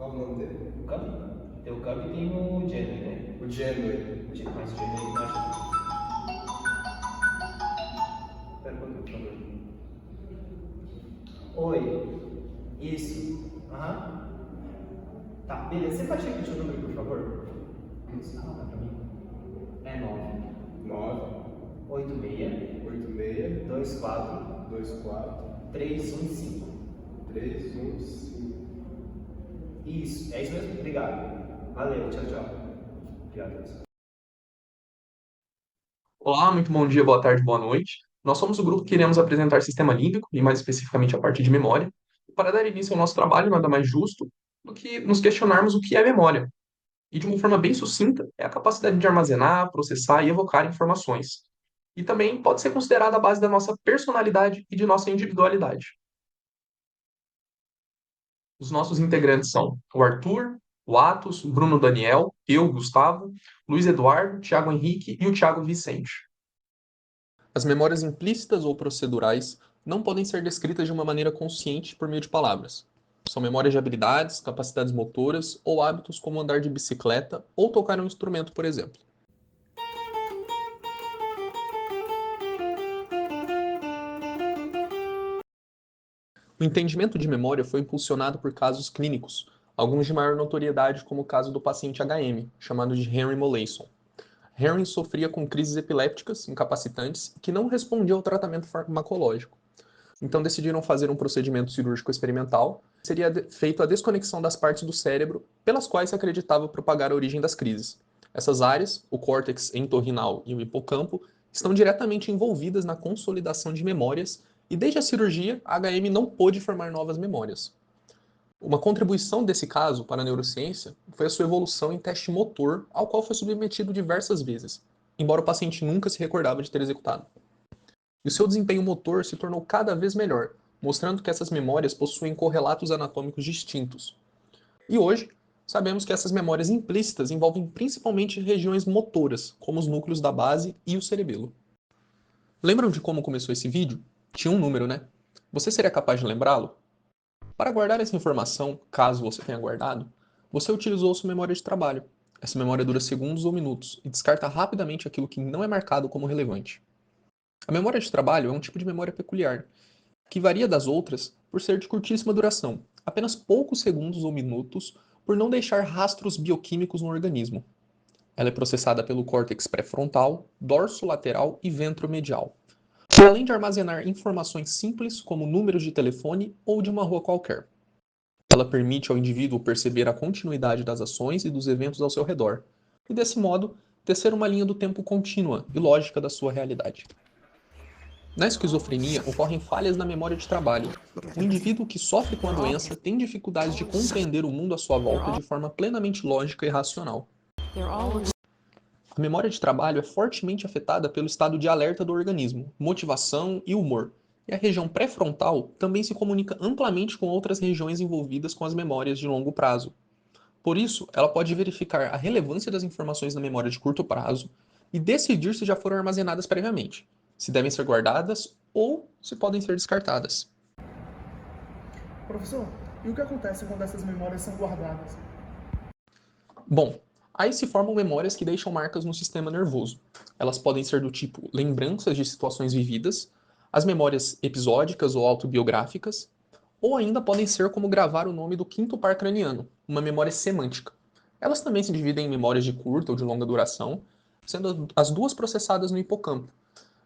Qual o nome dele? O Cub? Tem o Cub e tem o Janeway, né? O Janeway. Mas o Janeway não acha. Espera um pouquinho, por favor. Oi. Isso. Aham. Tá, beleza. Você pode repetir o número, por favor? Anota pra mim. É 9, 986 86, 24 24, 315. 315. Isso, é isso mesmo? Obrigado. Valeu, tchau, tchau. Obrigado a todos. Olá, muito bom dia, boa tarde, boa noite. Nós somos o grupo que iremos apresentar sistema límbico, e mais especificamente a parte de memória. Para dar início ao nosso trabalho, nada mais justo do que nos questionarmos o que é memória. E de uma forma bem sucinta, é a capacidade de armazenar, processar e evocar informações. E também pode ser considerada a base da nossa personalidade e de nossa individualidade. Os nossos integrantes são o Arthur, o Atos, o Bruno Daniel, eu, Gustavo, Luiz Eduardo, Thiago Henrique e o Thiago Vicente. As memórias implícitas ou procedurais não podem ser descritas de uma maneira consciente por meio de palavras. São memórias de habilidades, capacidades motoras ou hábitos como andar de bicicleta ou tocar um instrumento, por exemplo. O entendimento de memória foi impulsionado por casos clínicos, alguns de maior notoriedade, como o caso do paciente HM, chamado de Henry Molaison. Henry sofria com crises epilépticas incapacitantes que não respondiam ao tratamento farmacológico. Então decidiram fazer um procedimento cirúrgico experimental. Seria feito a desconexão das partes do cérebro pelas quais se acreditava propagar a origem das crises. Essas áreas, o córtex entorrinal e o hipocampo, estão diretamente envolvidas na consolidação de memórias e desde a cirurgia, a HM não pôde formar novas memórias. Uma contribuição desse caso para a neurociência foi a sua evolução em teste motor, ao qual foi submetido diversas vezes, embora o paciente nunca se recordava de ter executado. E o seu desempenho motor se tornou cada vez melhor, mostrando que essas memórias possuem correlatos anatômicos distintos. E hoje, sabemos que essas memórias implícitas envolvem principalmente regiões motoras, como os núcleos da base e o cerebelo. Lembram de como começou esse vídeo? Tinha um número, né? Você seria capaz de lembrá-lo? Para guardar essa informação, caso você tenha guardado, você utilizou sua memória de trabalho. Essa memória dura segundos ou minutos e descarta rapidamente aquilo que não é marcado como relevante. A memória de trabalho é um tipo de memória peculiar, que varia das outras por ser de curtíssima duração, apenas poucos segundos ou minutos, por não deixar rastros bioquímicos no organismo. Ela é processada pelo córtex pré-frontal, dorso lateral e ventromedial, além de armazenar informações simples como números de telefone ou de uma rua qualquer. Ela permite ao indivíduo perceber a continuidade das ações e dos eventos ao seu redor, e desse modo, tecer uma linha do tempo contínua e lógica da sua realidade. Na esquizofrenia, ocorrem falhas na memória de trabalho. O indivíduo que sofre com a doença tem dificuldades de compreender o mundo à sua volta de forma plenamente lógica e racional. A memória de trabalho é fortemente afetada pelo estado de alerta do organismo, motivação e humor, e a região pré-frontal também se comunica amplamente com outras regiões envolvidas com as memórias de longo prazo. Por isso, ela pode verificar a relevância das informações na memória de curto prazo e decidir se já foram armazenadas previamente, se devem ser guardadas ou se podem ser descartadas. Professor, e o que acontece quando essas memórias são guardadas? Bom, aí se formam memórias que deixam marcas no sistema nervoso. Elas podem ser do tipo lembranças de situações vividas, as memórias episódicas ou autobiográficas, ou ainda podem ser como gravar o nome do quinto par craniano, uma memória semântica. Elas também se dividem em memórias de curta ou de longa duração, sendo as duas processadas no hipocampo.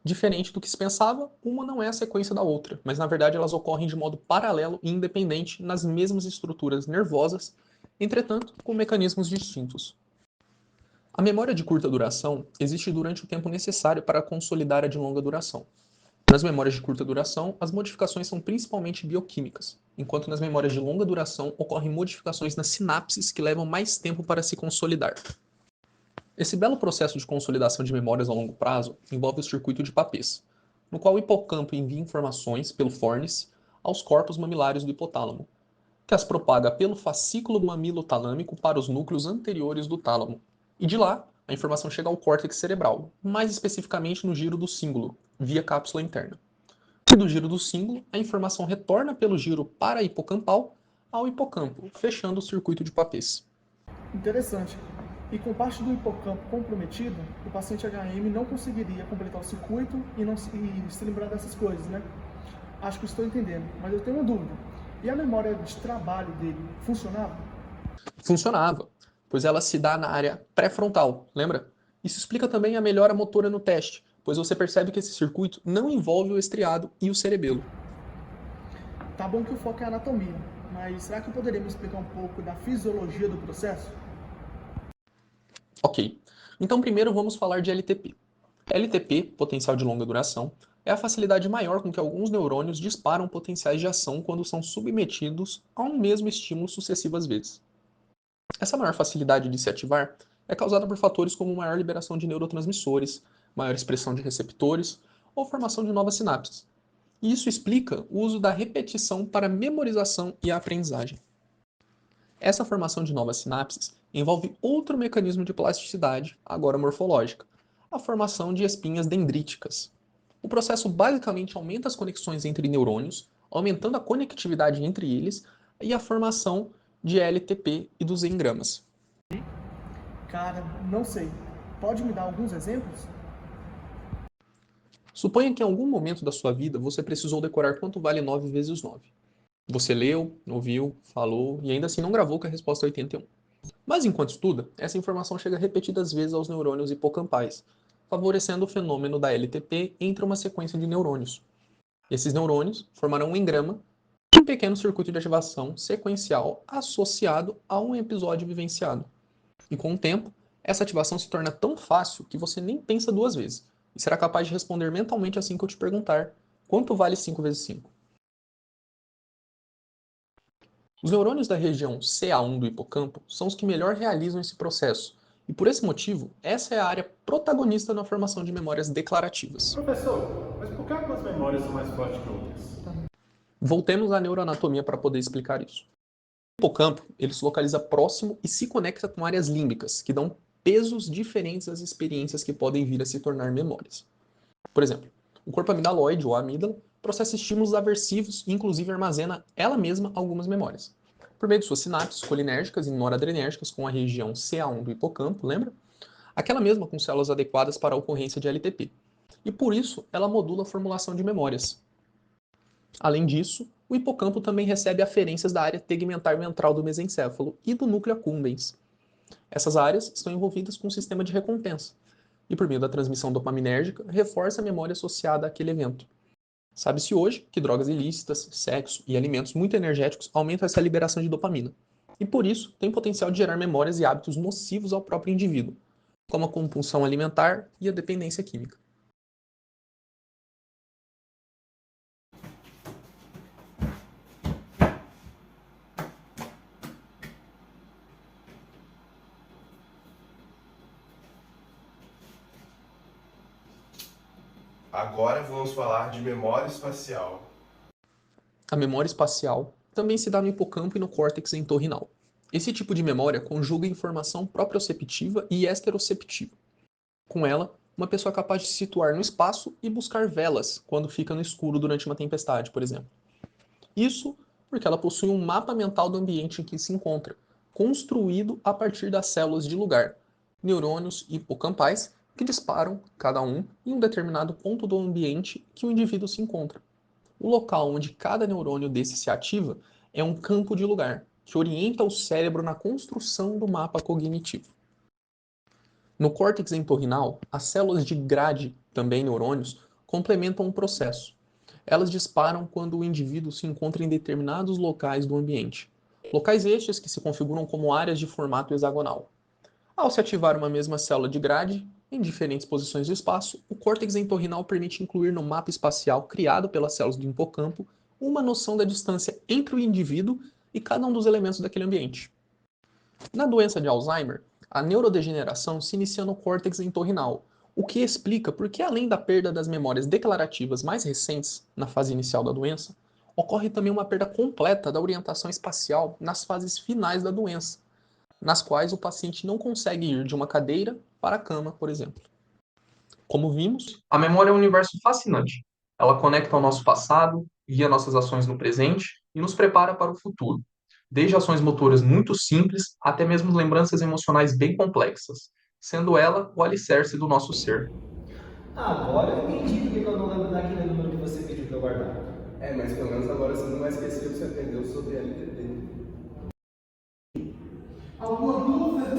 Diferente do que se pensava, uma não é a sequência da outra, mas na verdade elas ocorrem de modo paralelo e independente nas mesmas estruturas nervosas, entretanto com mecanismos distintos. A memória de curta duração existe durante o tempo necessário para consolidar a de longa duração. Nas memórias de curta duração, as modificações são principalmente bioquímicas, enquanto nas memórias de longa duração ocorrem modificações nas sinapses que levam mais tempo para se consolidar. Esse belo processo de consolidação de memórias a longo prazo envolve o circuito de Papez, no qual o hipocampo envia informações pelo fórnice aos corpos mamilares do hipotálamo, que as propaga pelo fascículo mamilotalâmico para os núcleos anteriores do tálamo, e de lá a informação chega ao córtex cerebral, mais especificamente no giro do cíngulo, via cápsula interna. E do giro do cíngulo, a informação retorna pelo giro parahipocampal ao hipocampo, fechando o circuito de papês. Interessante. E com parte do hipocampo comprometido, o paciente HM não conseguiria completar o circuito e se lembrar dessas coisas, né? Acho que estou entendendo, mas eu tenho uma dúvida. E a memória de trabalho dele funcionava? Funcionava, pois ela se dá na área pré-frontal, lembra? Isso explica também a melhora motora no teste, pois você percebe que esse circuito não envolve o estriado e o cerebelo. Tá bom que o foco é a anatomia, mas será que poderia me explicar um pouco da fisiologia do processo? Ok, então primeiro vamos falar de LTP. LTP, potencial de longa duração, é a facilidade maior com que alguns neurônios disparam potenciais de ação quando são submetidos a um mesmo estímulo sucessivas vezes. Essa maior facilidade de se ativar é causada por fatores como maior liberação de neurotransmissores, maior expressão de receptores ou formação de novas sinapses. E isso explica o uso da repetição para memorização e aprendizagem. Essa formação de novas sinapses envolve outro mecanismo de plasticidade, agora morfológica, a formação de espinhas dendríticas. O processo basicamente aumenta as conexões entre neurônios, aumentando a conectividade entre eles e a formação de LTP e dos engramas. Cara, não sei. Pode me dar alguns exemplos? Suponha que em algum momento da sua vida você precisou decorar quanto vale 9 vezes 9. Você leu, ouviu, falou e ainda assim não gravou que a resposta é 81. Mas enquanto estuda, essa informação chega repetidas vezes aos neurônios hipocampais, favorecendo o fenômeno da LTP entre uma sequência de neurônios. Esses neurônios formarão um engrama, um pequeno circuito de ativação sequencial associado a um episódio vivenciado. E com o tempo, essa ativação se torna tão fácil que você nem pensa duas vezes e será capaz de responder mentalmente assim que eu te perguntar: quanto vale 5 vezes 5? Os neurônios da região CA1 do hipocampo são os que melhor realizam esse processo, e por esse motivo, essa é a área protagonista na formação de memórias declarativas. Professor, mas por que algumas memórias são mais fortes que outras? Voltemos à neuroanatomia para poder explicar isso. O hipocampo ele se localiza próximo e se conecta com áreas límbicas, que dão pesos diferentes às experiências que podem vir a se tornar memórias. Por exemplo, o corpo amidaloide, ou a amígdala, processa estímulos aversivos e inclusive armazena ela mesma algumas memórias. Por meio de suas sinapses colinérgicas e noradrenérgicas com a região CA1 do hipocampo, lembra? Aquela mesma com células adequadas para a ocorrência de LTP. E por isso, ela modula a formulação de memórias. Além disso, o hipocampo também recebe aferências da área tegmentar ventral do mesencéfalo e do núcleo accumbens. Essas áreas estão envolvidas com um sistema de recompensa, e por meio da transmissão dopaminérgica, reforça a memória associada àquele evento. Sabe-se hoje que drogas ilícitas, sexo e alimentos muito energéticos aumentam essa liberação de dopamina, e por isso tem potencial de gerar memórias e hábitos nocivos ao próprio indivíduo, como a compulsão alimentar e a dependência química. Agora vamos falar de memória espacial. A memória espacial também se dá no hipocampo e no córtex entorrinal. Esse tipo de memória conjuga informação proprioceptiva e esteroceptiva. Com ela, uma pessoa é capaz de se situar no espaço e buscar velas quando fica no escuro durante uma tempestade, por exemplo. Isso porque ela possui um mapa mental do ambiente em que se encontra, construído a partir das células de lugar, neurônios hipocampais, que disparam, cada um, em um determinado ponto do ambiente que o indivíduo se encontra. O local onde cada neurônio desse se ativa é um campo de lugar, que orienta o cérebro na construção do mapa cognitivo. No córtex entorrinal, as células de grade, também neurônios, complementam o processo. Elas disparam quando o indivíduo se encontra em determinados locais do ambiente. Locais estes que se configuram como áreas de formato hexagonal. Ao se ativar uma mesma célula de grade, em diferentes posições do espaço, o córtex entorrinal permite incluir no mapa espacial criado pelas células do hipocampo uma noção da distância entre o indivíduo e cada um dos elementos daquele ambiente. Na doença de Alzheimer, a neurodegeneração se inicia no córtex entorrinal, o que explica por que, além da perda das memórias declarativas mais recentes, na fase inicial da doença, ocorre também uma perda completa da orientação espacial nas fases finais da doença, nas quais o paciente não consegue ir de uma cadeira para a cama, por exemplo. Como vimos, a memória é um universo fascinante. Ela conecta ao nosso passado, guia nossas ações no presente e nos prepara para o futuro. desde ações motoras muito simples até mesmo lembranças emocionais bem complexas, sendo ela o alicerce do nosso ser. Agora eu entendi porque eu não lembro daquele número que você pediu para eu guardar. Mas pelo menos agora você não vai esquecer o que você aprendeu sobre LTT. Alguma dúvida?